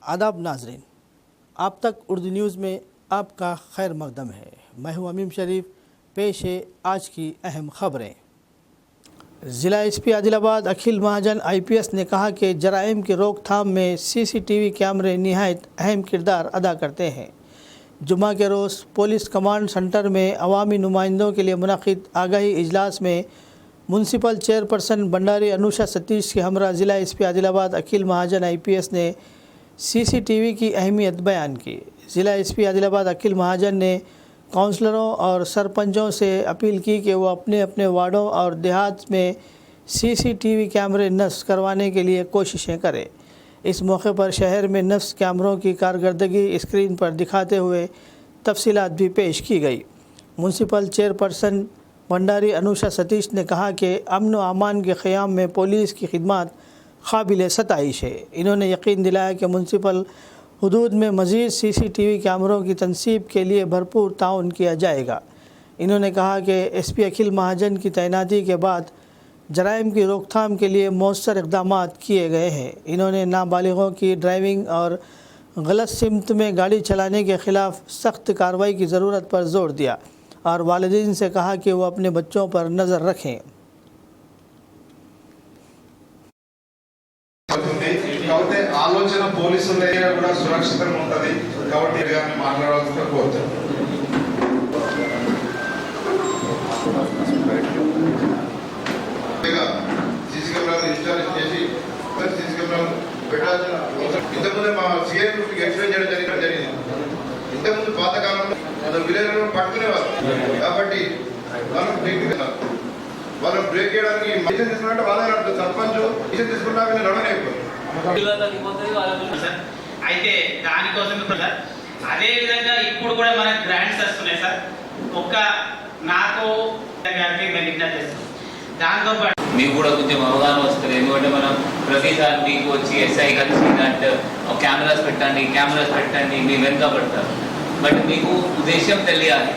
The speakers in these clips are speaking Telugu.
आदाब नाजरीन, आप तक उर्दू न्यूज़ में आपका खैर मकदम है। मैं हूं अमीम शरीफ। पेश है आज की अहम खबरें। ज़िला एसपी आदिलाबाद अखिल महाजन IPS ने कहा कि जराइम की रोकथाम में CCTV कैमरे निहायत अहम किरदार अदा करते हैं। जुम्मा के रोज़ पुलिस कमांड सेंटर में अवामी नुमाइंदों के लिए मुनक़िद आगाही इजलास में म्यूनसिपल चेयरपर्सन भंडारी अनुषा सतीश के हमरा ज़िला एसपी आदिलाबाद अखिल महाजन IPS ने CCTV की अहमियत बयान की। ज़िला एसपी आदिलाबाद अखिल महाजन ने काउंसलरों और सरपंचों से अपील की कि वो अपने अपने वार्डों और देहात में CCTV कैमरे नस्ब करवाने के लिए कोशिशें करें। इस मौके पर शहर में नस्ब कैमरों की कारकर्दगी स्क्रीन पर दिखाते हुए तफसीलात भी पेश की गई। म्यूनसिपल चेयरपर्सन भंडारी अनुषा सतीश ने कहा कि अमन व अमान के क़याम में पुलिस की खिदमत काबिल सताइश है। इन्होंने यकीन दिलाया कि म्यूनसिपल हुदूद में मज़ीद CCTV कैमरों की तनसीब के लिए भरपूर ताउन किया जाएगा। इन्होंने कहा कि SP अखिल महाजन की तैनाती के बाद जराइम की रोकथाम के लिए मौसर इक़दाम किए गए हैं। इन्होंने नाबालिगों की ड्राइविंग और गलत सिमत में गाड़ी चलाने के ख़िलाफ़ सख्त कार्रवाई की ज़रूरत पर जोर दिया और वालिदैन से कहा कि वो अपने बच्चों पर नज़र रखें। ఆలోచన పోలీసుల దగ్గర కూడా సురక్షితంగా ఉంటది కాబట్టి గాని మాట్లాడాల్సిన కోరుతాను. సీసీ కెమెరాలు ఇన్స్టాల్ చేసి సీసీ కెమెరాలు పెట్టాల్సిన ఇంతకుముందే మా CI గ్రూప్కి ఎక్స్ప్లెయిన్ చేయడం జరిగింది. ఇంతకుముందు పాతకాలంలో అతను విలేజ్లో పట్టుకునేవారు కాబట్టి వాళ్ళు బ్రేక్ చేయడానికి మిషన్ తీసుకున్నట్టు వాళ్ళే సర్పంచ్ మిషన్ తీసుకున్నా నడవలేకపోయింది. అయితే దానికోసం సార్ అదే విధంగా ఇప్పుడు కూడా మన గ్రాంట్స్ వస్తున్నాయి సార్. ఒక్క నాకు దాంతో పాటు మీకు కూడా కొంచెం అవగాహన వస్తుంది. ఎందుకంటే మనం ప్రతిసారి మీకు వచ్చి SI కలిసి అంటే కెమెరాస్ పెట్టండి మీ వెనుక పడతారు. బట్ మీకు ఉద్దేశం తెలియాలి.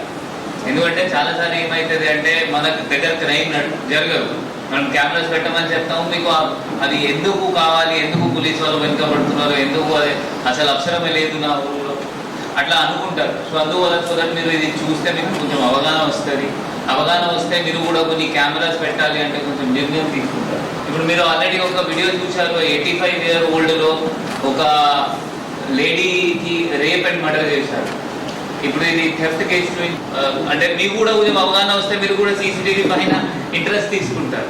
ఎందుకంటే చాలాసార్లు ఏమవుతుంది అంటే మనకు దగ్గర క్రైమ్ జరగదు. మనం కెమెరాస్ పెట్టమని చెప్తాము, మీకు అది ఎందుకు కావాలి, ఎందుకు పోలీస్ వాళ్ళు వెనుకబడుతున్నారు, ఎందుకు అది అసలు అవసరమే లేదు నా ఊళ్ళో అట్లా అనుకుంటారు. సో అందువల్ల సోదరు మీరు ఇది చూస్తే మీకు కొంచెం అవగాహన వస్తే మీరు కూడా కొన్ని కెమెరాస్ పెట్టాలి అంటే కొంచెం నిర్ణయం తీసుకుంటారు. ఇప్పుడు మీరు ఆల్రెడీ ఒక వీడియో చూశారు. 85-year-oldలో ఒక లేడీకి రేప్ అండ్ మర్డర్ చేశారు. ఇప్పుడు ఇది థెఫ్ట్ కేసు అంటే మీకు కూడా కొంచెం అవగాహన వస్తే మీరు కూడా CCTV పైన ఇంట్రెస్ట్ తీసుకుంటారు.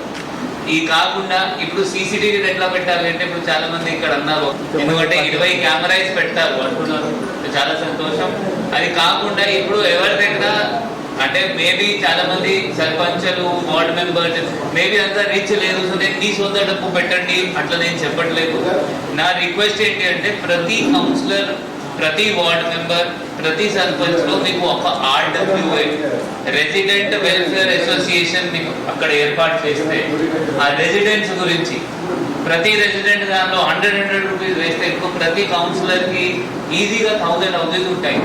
ఇది కాకుండా ఇప్పుడు CCTV ఎట్లా పెట్టాలి అంటే ఇప్పుడు చాలా మంది ఇక్కడ అన్నారు ఎందుకంటే 20 కెమెరాస్ పెడతారు అంటున్నారు. చాలా సంతోషం. అది కాకుండా ఇప్పుడు ఎవరి దగ్గర అంటే మేబీ చాలా మంది సర్పంచులు వార్డ్ మెంబర్స్ మేబీ అంతా రీచ్ లేదు. సో నేను మీ సొంత డబ్బు పెట్టండి అట్లా నేను చెప్పట్లేదు. నా రిక్వెస్ట్ ఏంటి అంటే ప్రతి కౌన్సిలర్, ప్రతి వార్డ్ మెంబర్, ప్రతి సర్పంచ్లో మీకు ఒక RWA రెసిడెంట్ వెల్ఫేర్ అసోసియేషన్ మీకు అక్కడ ఏర్పాటు చేస్తే ఆ రెసిడెంట్స్ గురించి ప్రతి రెసిడెంట్ దానిలో 100 రూపీస్ వేస్తే ప్రతి కౌన్సిలర్కి ఈజీగా 1000 హౌసెస్ ఉంటాయి.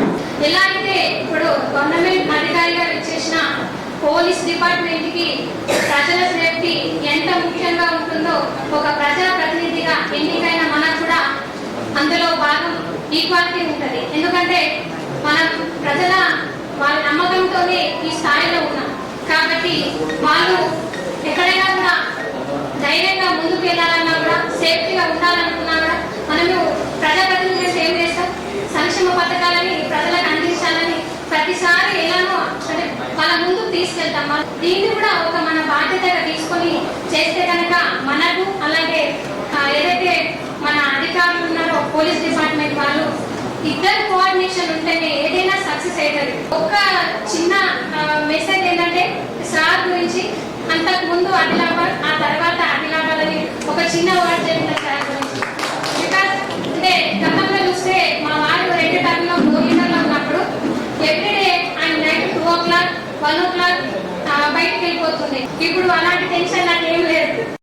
ఎలా అయితే ఇప్పుడు గవర్నమెంట్ అధికారిగా వచ్చేసిన పోలీస్ డిపార్ట్మెంట్కి ప్రజల సేఫ్టీ ఎంత ముఖ్యంగా ఉంటుందో ఒక ప్రజా ప్రతినిధిగా ఎన్నికైన మనకు కూడా అందులో భాగం ఈక్వాలిటీ ఉంటుంది. ఎందుకంటే మనం ప్రజల వాళ్ళ నమ్మకంతోనే ఈ స్థాయిలో ఉన్నాం కాబట్టి వాళ్ళు ఎక్కడైనా కూడా ధైర్యంగా ముందుకు వెళ్ళాలన్నా కూడా సేఫ్టీగా ఉండాలనుకున్నా కూడా మనము ప్రజాప్రతినిధులు ఏం చేస్తాం, సంక్షేమ పథకాలని ప్రజలకు అందించాలని ప్రతిసారి ఎలానో అంటే వాళ్ళ ముందుకు తీసుకెళ్తాం. దీన్ని కూడా ఒక మన బాధ్యతగా తీసుకొని చేస్తే కనుక మనకు అలాగే ఏదైతే మన అధికారులు ఉన్నారో పోలీస్ డిపార్ట్మెంట్ వాళ్ళు ఇద్దరు కోఆర్డినేషన్ ఉంటేనే ఏదైనా సక్సెస్ అవుతుంది. ఒక చిన్న మెసేజ్ ఏంటంటే సార్ గురించి అంతకు ముందు ఆదిలాబాద్ ఆ తర్వాత ఆదిలాబాద్ అని ఒక చిన్న వర్డ్ జరిగింది సార్ గురించి. బికాస్ అంటే గతంలో చూస్తే మా వారు 2 టర్మ్లో 4 లీటర్లో ఉన్నప్పుడు ఎవ్రీడే ఆయన నైట్ 2 o'clock 1 o'clock బయటకు వెళ్ళిపోతుంది. ఇప్పుడు అలాంటి టెన్షన్ నాకు ఏం లేదు.